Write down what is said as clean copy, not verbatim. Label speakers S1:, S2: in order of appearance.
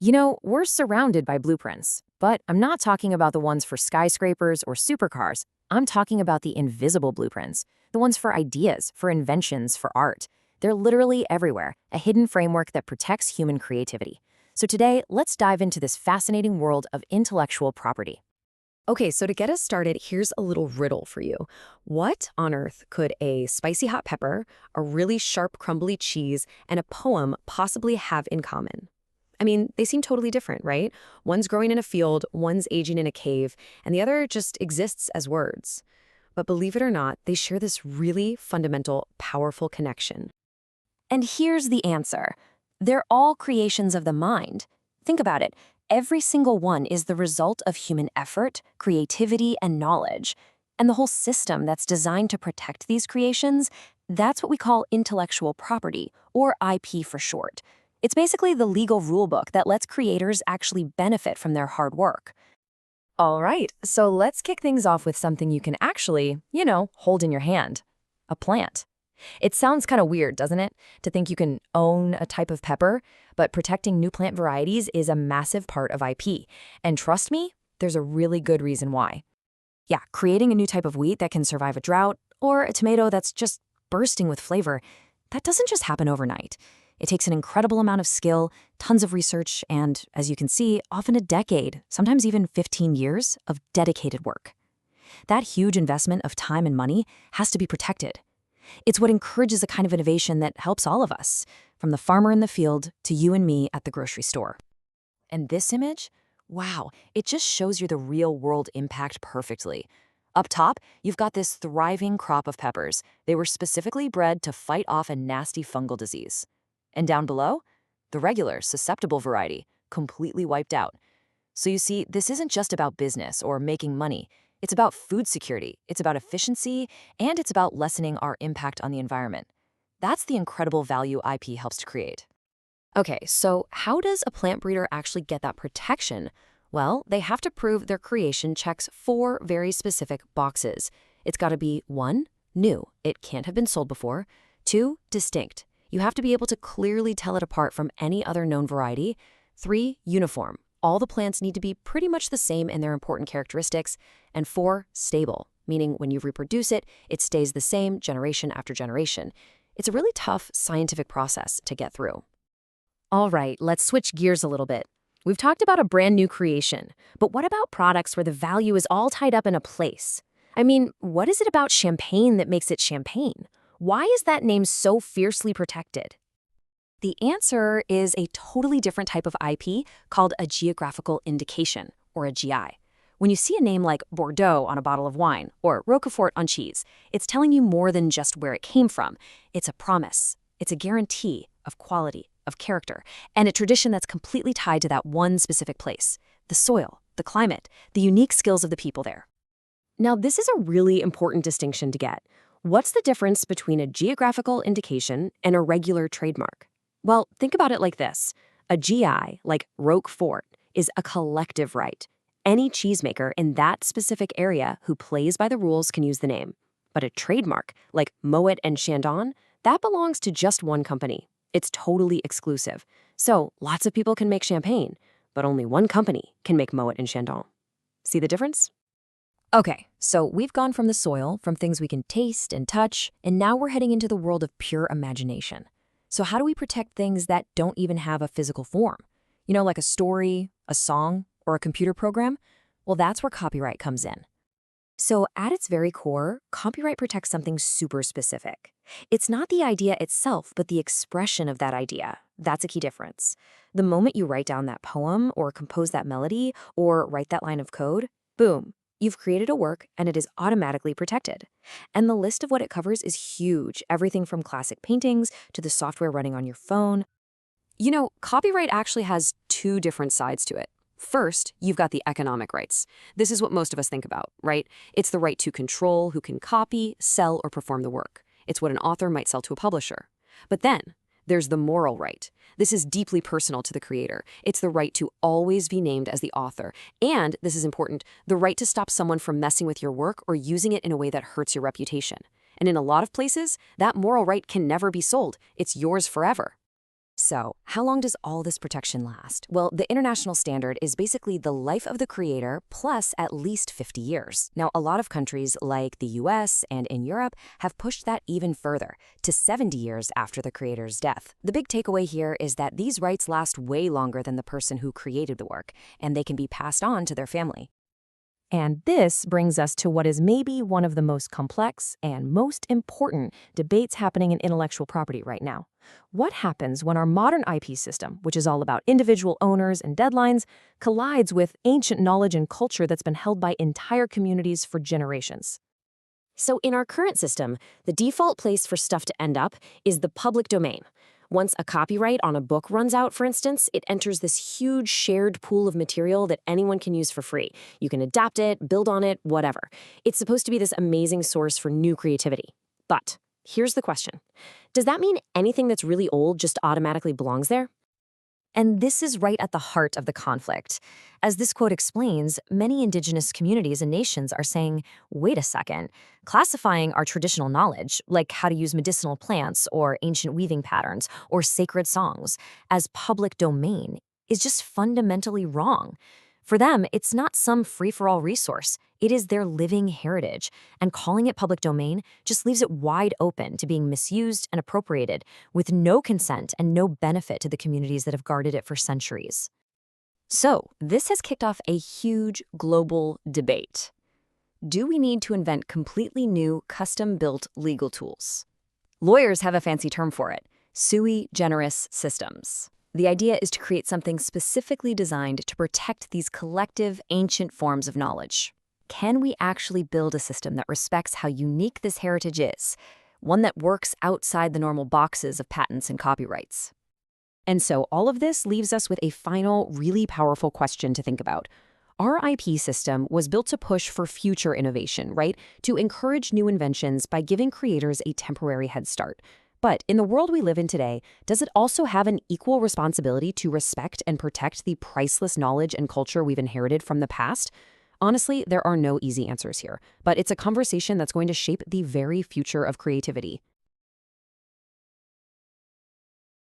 S1: We're surrounded by blueprints, but I'm not talking about the ones for skyscrapers or supercars. I'm talking about the invisible blueprints, the ones for ideas, for inventions, for art. They're literally everywhere, a hidden framework that protects human creativity. So today, let's dive into this fascinating world of intellectual property.
S2: Okay, so to get us started, here's a little riddle for you. What on earth could a spicy hot pepper, a really sharp crumbly cheese, and a poem possibly have in common? I mean, they seem totally different, right? One's growing in a field, one's aging in a cave, and the other just exists as words. But believe it or not, they share this really fundamental, powerful connection.
S1: And here's the answer. They're all creations of the mind. Think about it. Every single one is the result of human effort, creativity, and knowledge. And the whole system that's designed to protect these creations, that's what we call intellectual property, or IP for short. It's basically the legal rulebook that lets creators actually benefit from their hard work. All right, so let's kick things off with something you can actually, hold in your hand. A plant. It sounds kind of weird, doesn't it, to think you can own a type of pepper, but protecting new plant varieties is a massive part of IP. And trust me, there's a really good reason why. Yeah, creating a new type of wheat that can survive a drought, or a tomato that's just bursting with flavor, that doesn't just happen overnight. It takes an incredible amount of skill, tons of research, and, as you can see, often a decade, sometimes even 15 years, of dedicated work. That huge investment of time and money has to be protected. It's what encourages a kind of innovation that helps all of us, from the farmer in the field to you and me at the grocery store. And this image? Wow, it just shows you the real-world impact perfectly. Up top, you've got this thriving crop of peppers. They were specifically bred to fight off a nasty fungal disease. And down below, the regular, susceptible variety, completely wiped out. So you see, this isn't just about business or making money. It's about food security, it's about efficiency, and it's about lessening our impact on the environment. That's the incredible value IP helps to create. Okay, so how does a plant breeder actually get that protection? Well, they have to prove their creation checks 4 very specific boxes. It's got to be 1, new. It can't have been sold before. 2, distinct. You have to be able to clearly tell it apart from any other known variety. 3, uniform. All the plants need to be pretty much the same in their important characteristics. And 4, stable, meaning when you reproduce it, it stays the same generation after generation. It's a really tough scientific process to get through. All right, let's switch gears a little bit. We've talked about a brand new creation, but what about products where the value is all tied up in a place? I mean, what is it about champagne that makes it champagne? Why is that name so fiercely protected? The answer is a totally different type of IP called a geographical indication, or a GI. When you see a name like Bordeaux on a bottle of wine or Roquefort on cheese, it's telling you more than just where it came from. It's a promise. It's a guarantee of quality, of character, and a tradition that's completely tied to that one specific place, the soil, the climate, the unique skills of the people there. Now, this is a really important distinction to get. What's the difference between a geographical indication and a regular trademark? Well, think about it like this. A GI, like Roquefort, is a collective right. Any cheesemaker in that specific area who plays by the rules can use the name. But a trademark, like Moet and Chandon, that belongs to just one company. It's totally exclusive. So lots of people can make champagne, but only one company can make Moet and Chandon. See the difference? Okay, so we've gone from the soil, from things we can taste and touch, and now we're heading into the world of pure imagination. So how do we protect things that don't even have a physical form? Like a story, a song, or a computer program? Well, that's where copyright comes in. So at its very core, copyright protects something super specific. It's not the idea itself, but the expression of that idea. That's a key difference. The moment you write down that poem, or compose that melody, or write that line of code, boom, you've created a work and it is automatically protected. And the list of what it covers is huge, everything from classic paintings to the software running on your phone. Copyright actually has 2 different sides to it. First, you've got the economic rights. This is what most of us think about, right? It's the right to control who can copy, sell, or perform the work. It's what an author might sell to a publisher. But then, there's the moral right. This is deeply personal to the creator. It's the right to always be named as the author. And, this is important, the right to stop someone from messing with your work or using it in a way that hurts your reputation. And in a lot of places, that moral right can never be sold. It's yours forever. So, how long does all this protection last? Well, the international standard is basically the life of the creator plus at least 50 years. Now, a lot of countries like the US and in Europe have pushed that even further to 70 years after the creator's death. The big takeaway here is that these rights last way longer than the person who created the work, and they can be passed on to their family. And this brings us to what is maybe one of the most complex and most important debates happening in intellectual property right now. What happens when our modern IP system, which is all about individual owners and deadlines, collides with ancient knowledge and culture that's been held by entire communities for generations? So in our current system, the default place for stuff to end up is the public domain. Once a copyright on a book runs out, for instance, it enters this huge shared pool of material that anyone can use for free. You can adapt it, build on it, whatever. It's supposed to be this amazing source for new creativity. But here's the question. Does that mean anything that's really old just automatically belongs there? And this is right at the heart of the conflict. As this quote explains, many indigenous communities and nations are saying, wait a second, classifying our traditional knowledge, like how to use medicinal plants or ancient weaving patterns or sacred songs, as public domain is just fundamentally wrong. For them, it's not some free-for-all resource. It is their living heritage, and calling it public domain just leaves it wide open to being misused and appropriated with no consent and no benefit to the communities that have guarded it for centuries. So, this has kicked off a huge global debate. Do we need to invent completely new, custom-built legal tools? Lawyers have a fancy term for it, sui generis systems. The idea is to create something specifically designed to protect these collective, ancient forms of knowledge. Can we actually build a system that respects how unique this heritage is, one that works outside the normal boxes of patents and copyrights? And so all of this leaves us with a final, really powerful question to think about. Our IP system was built to push for future innovation, right? To encourage new inventions by giving creators a temporary head start. But in the world we live in today, does it also have an equal responsibility to respect and protect the priceless knowledge and culture we've inherited from the past? Honestly, there are no easy answers here, but it's a conversation that's going to shape the very future of creativity.